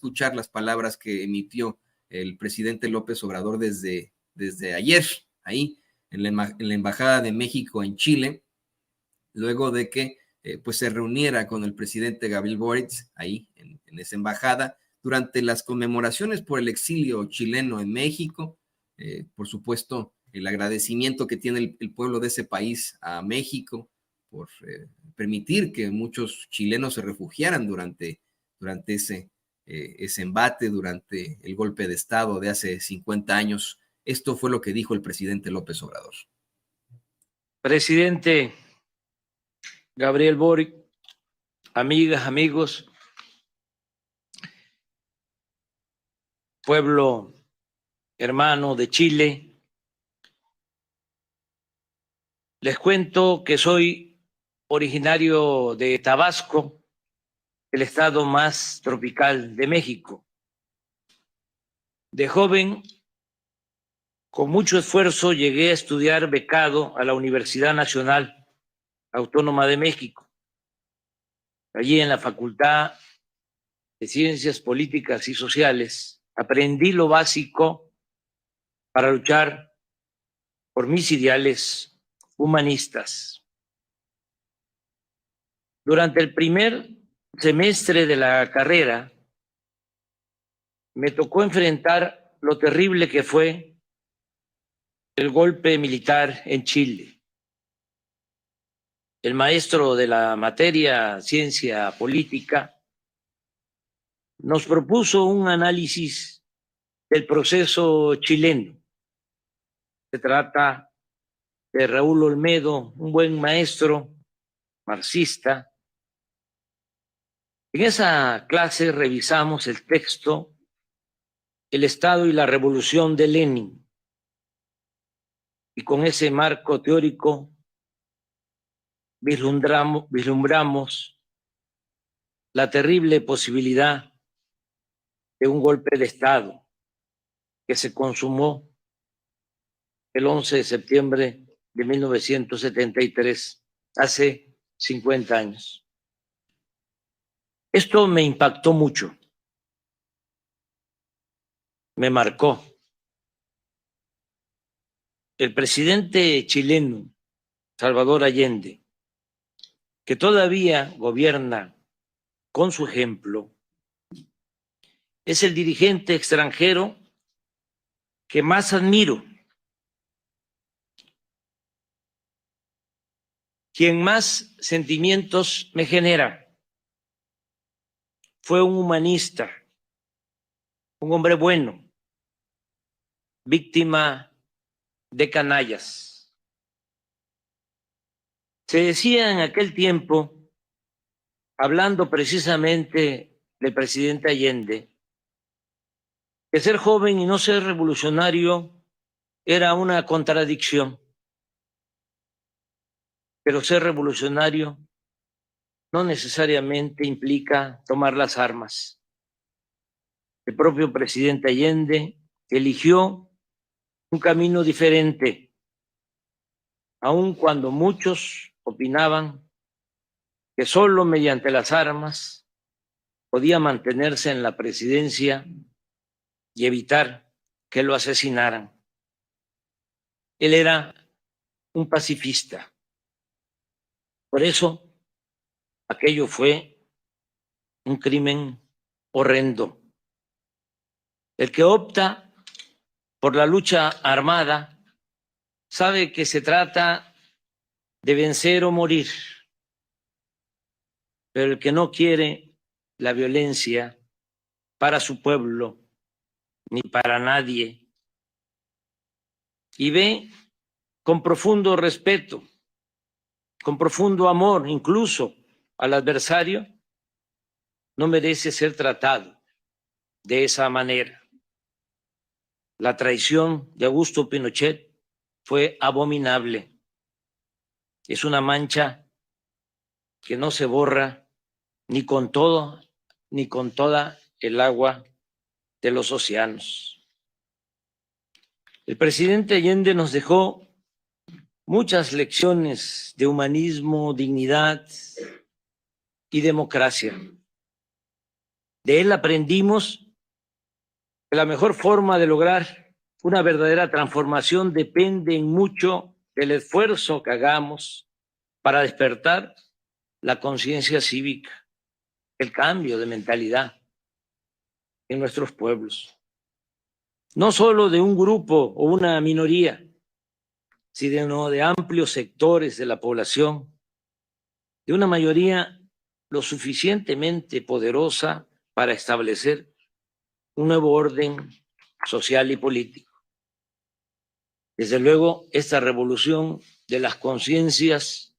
escuchar las palabras que emitió el presidente López Obrador desde ayer, ahí en la Embajada de México en Chile, luego de que pues se reuniera con el presidente Gabriel Boric ahí en esa embajada durante las conmemoraciones por el exilio chileno en México. Por supuesto, el agradecimiento que tiene el pueblo de ese país a México por permitir que muchos chilenos se refugiaran durante ese embate, durante el golpe de Estado de hace 50 años. Esto fue lo que dijo el presidente López Obrador. Presidente Gabriel Boric, amigas, amigos, pueblo hermano de Chile, les cuento que soy originario de Tabasco, el estado más tropical de México. De joven, con mucho esfuerzo, llegué a estudiar becado a la Universidad Nacional Autónoma de México. Allí en la Facultad de Ciencias Políticas y Sociales aprendí lo básico para luchar por mis ideales humanistas. Durante el primer semestre de la carrera me tocó enfrentar lo terrible que fue el golpe militar en Chile. El maestro de la materia Ciencia Política nos propuso un análisis del proceso chileno. Se trata de Raúl Olmedo, un buen maestro marxista. En esa clase revisamos el texto El Estado y la Revolución de Lenin, y con ese marco teórico vislumbramos la terrible posibilidad de un golpe de Estado que se consumó el 11 de septiembre de 1973, hace 50 años. Esto me impactó mucho, me marcó. El presidente chileno, Salvador Allende, que todavía gobierna con su ejemplo, es el dirigente extranjero que más admiro, quien más sentimientos me genera. Fue un humanista, un hombre bueno, víctima de canallas. Se decía en aquel tiempo, hablando precisamente del presidente Allende, que ser joven y no ser revolucionario era una contradicción, pero ser revolucionario no necesariamente implica tomar las armas. El propio presidente Allende eligió un camino diferente, aun cuando muchos opinaban que solo mediante las armas podía mantenerse en la presidencia y evitar que lo asesinaran. Él era un pacifista. Por eso, aquello fue un crimen horrendo. El que opta por la lucha armada sabe que se trata de vencer o morir, pero el que no quiere la violencia para su pueblo ni para nadie y ve con profundo respeto, con profundo amor incluso al adversario, no merece ser tratado de esa manera. La traición de Augusto Pinochet fue abominable. Es una mancha que no se borra ni con todo, ni con toda el agua de los océanos. El presidente Allende nos dejó muchas lecciones de humanismo, dignidad y democracia. De él aprendimos que la mejor forma de lograr una verdadera transformación depende en mucho del esfuerzo que hagamos para despertar la conciencia cívica, el cambio de mentalidad en nuestros pueblos. No solo de un grupo o una minoría, sino de amplios sectores de la población, de una mayoría lo suficientemente poderosa para establecer un nuevo orden social y político. Desde luego, esta revolución de las conciencias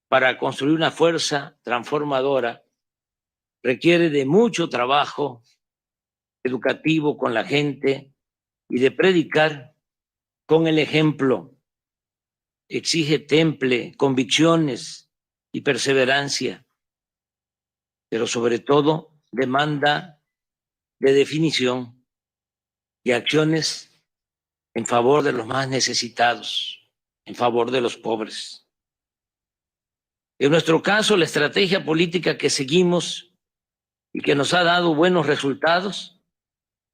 para construir una fuerza transformadora requiere de mucho trabajo educativo con la gente y de predicar con el ejemplo. Exige temple, convicciones y perseverancia, pero sobre todo demanda de definición y acciones en favor de los más necesitados, en favor de los pobres. En nuestro caso, la estrategia política que seguimos y que nos ha dado buenos resultados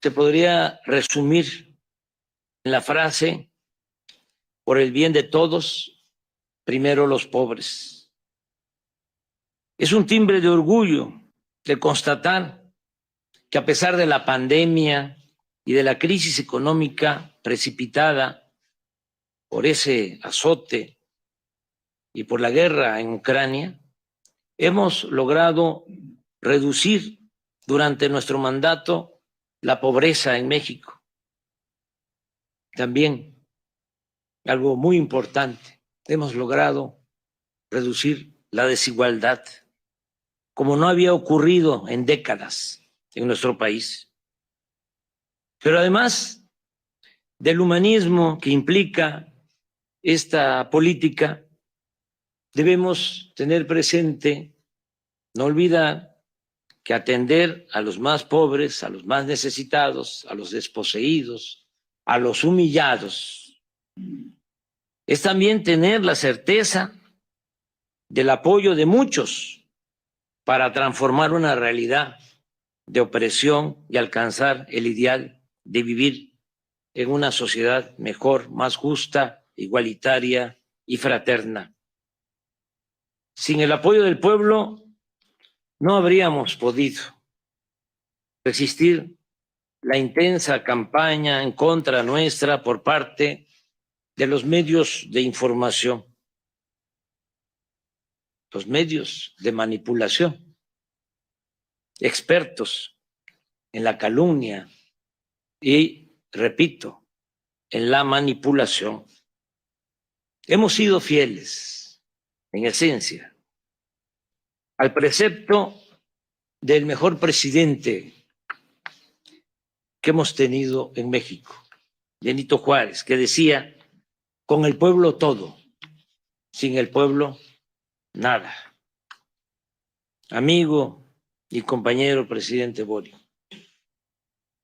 se podría resumir en la frase: por el bien de todos, primero los pobres. Es un timbre de orgullo de constatar que a pesar de la pandemia y de la crisis económica precipitada por ese azote y por la guerra en Ucrania, hemos logrado reducir durante nuestro mandato la pobreza en México. También, algo muy importante, hemos logrado reducir la desigualdad, como no había ocurrido en décadas en nuestro país. Pero además del humanismo que implica esta política, debemos tener presente, no olvidar, que atender a los más pobres, a los más necesitados, a los desposeídos, a los humillados, es también tener la certeza del apoyo de muchos para transformar una realidad de opresión y alcanzar el ideal de vivir en una sociedad mejor, más justa, igualitaria y fraterna. Sin el apoyo del pueblo no habríamos podido resistir la intensa campaña en contra nuestra por parte de los medios de información, los medios de manipulación, expertos en la calumnia y, repito, en la manipulación. Hemos sido fieles, en esencia, al precepto del mejor presidente que hemos tenido en México, Benito Juárez, que decía: con el pueblo todo, sin el pueblo nada. Amigo y compañero presidente Boric,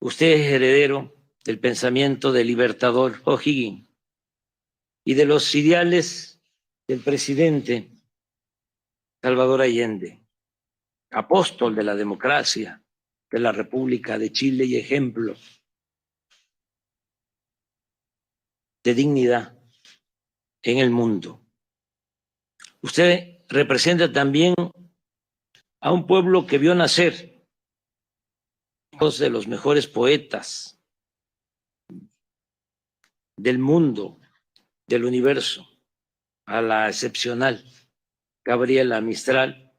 usted es heredero del pensamiento del libertador O'Higgins y de los ideales del presidente Salvador Allende, apóstol de la democracia de la República de Chile y ejemplo de dignidad en el mundo. Usted representa también a un pueblo que vio nacer dos de los mejores poetas del mundo, del universo, a la excepcional Gabriela Mistral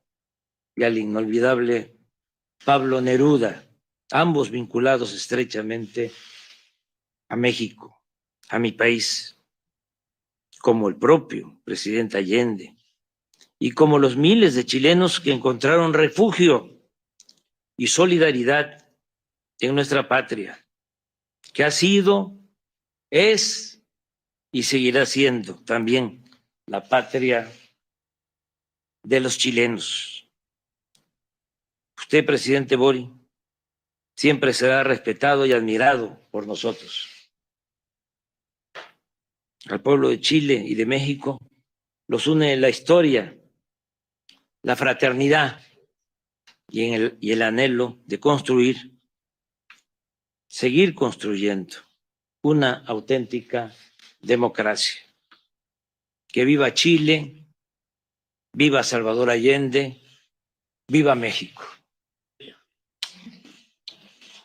y al inolvidable Pablo Neruda, ambos vinculados estrechamente a México, a mi país, como el propio presidente Allende, y como los miles de chilenos que encontraron refugio y solidaridad en nuestra patria, que ha sido, es y seguirá siendo también la patria de los chilenos. Usted, presidente Boric, siempre será respetado y admirado por nosotros. Al pueblo de Chile y de México los une la historia, la fraternidad y el anhelo de construir, seguir construyendo una auténtica democracia. Que viva Chile, viva Salvador Allende, viva México.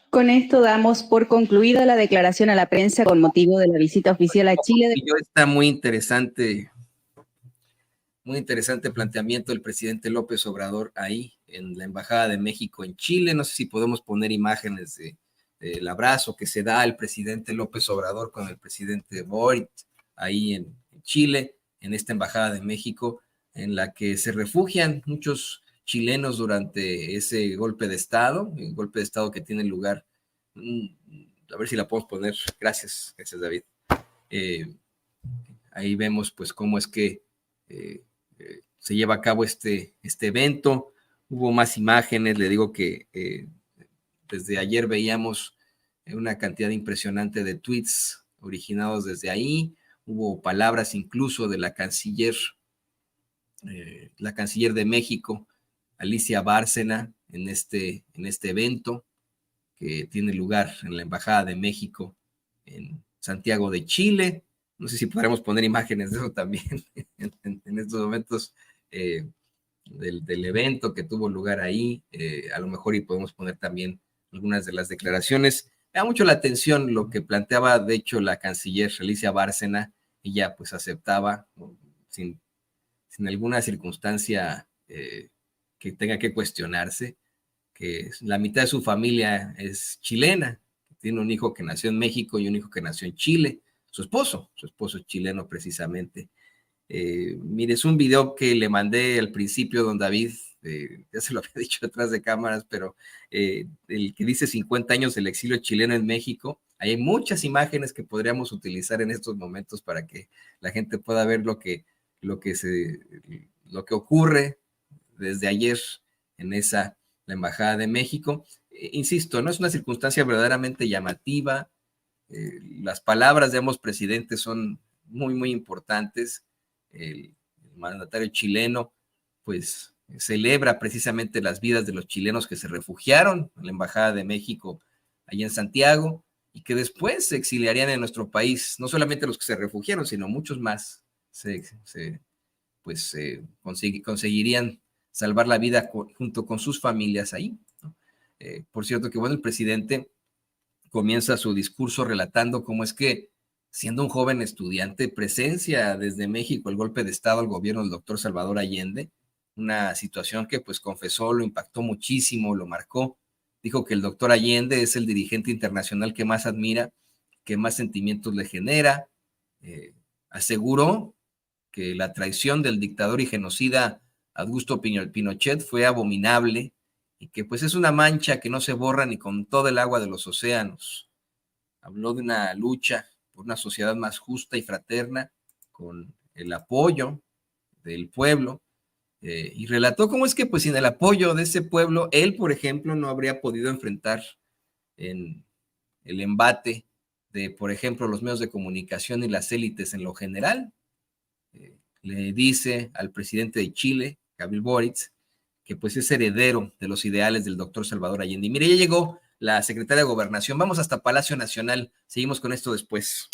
Con esto damos por concluida la declaración a la prensa con motivo de la visita oficial a Chile. Está muy interesante planteamiento del presidente López Obrador ahí en la Embajada de México en Chile. No sé si podemos poner imágenes del abrazo que se da el presidente López Obrador con el presidente Boric ahí en Chile, en esta Embajada de México, en la que se refugian muchos chilenos durante ese golpe de Estado, el golpe de Estado que tiene lugar. A ver si la podemos poner. Gracias David. Ahí vemos pues cómo es que se lleva a cabo este evento. Hubo más imágenes, le digo que desde ayer veíamos una cantidad impresionante de tweets originados desde ahí. Hubo palabras incluso de la canciller de México, Alicia Bárcena, en este evento que tiene lugar en la Embajada de México en Santiago de Chile. No sé si podremos poner imágenes de eso también en estos momentos del evento que tuvo lugar ahí. A lo mejor y podemos poner también algunas de las declaraciones. Me da mucho la atención lo que planteaba, de hecho, la canciller Alicia Bárcena. Ella pues aceptaba sin alguna circunstancia que tenga que cuestionarse, que la mitad de su familia es chilena, tiene un hijo que nació en México y un hijo que nació en Chile, su esposo es chileno precisamente. Mire, es un video que le mandé al principio, don David, ya se lo había dicho detrás de cámaras, pero el que dice 50 años del exilio chileno en México. Hay muchas imágenes que podríamos utilizar en estos momentos para que la gente pueda ver lo que ocurre desde ayer en la Embajada de México. Insisto, no es una circunstancia verdaderamente llamativa. Las palabras de ambos presidentes son muy, muy importantes. El mandatario chileno, pues, celebra precisamente las vidas de los chilenos que se refugiaron en la Embajada de México allá en Santiago y que después se exiliarían en nuestro país. No solamente los que se refugiaron, sino muchos más conseguirían salvar la vida junto con sus familias ahí, ¿no? Por cierto que, bueno, el presidente comienza su discurso relatando cómo es que, siendo un joven estudiante, presencia desde México el golpe de Estado al gobierno del doctor Salvador Allende, una situación que pues confesó, lo impactó muchísimo, lo marcó. Dijo que el doctor Allende es el dirigente internacional que más admira, que más sentimientos le genera. Aseguró que la traición del dictador y genocida Augusto Pinochet fue abominable y que pues es una mancha que no se borra ni con todo el agua de los océanos. Habló de una lucha por una sociedad más justa y fraterna con el apoyo del pueblo y relató cómo es que pues sin el apoyo de ese pueblo, él, por ejemplo, no habría podido enfrentar en el embate de, por ejemplo, los medios de comunicación y las élites en lo general. Le dice al presidente de Chile, Gabriel Boric, que pues es heredero de los ideales del doctor Salvador Allende. Y mire, ya llegó la secretaria de Gobernación. Vamos hasta Palacio Nacional. Seguimos con esto después.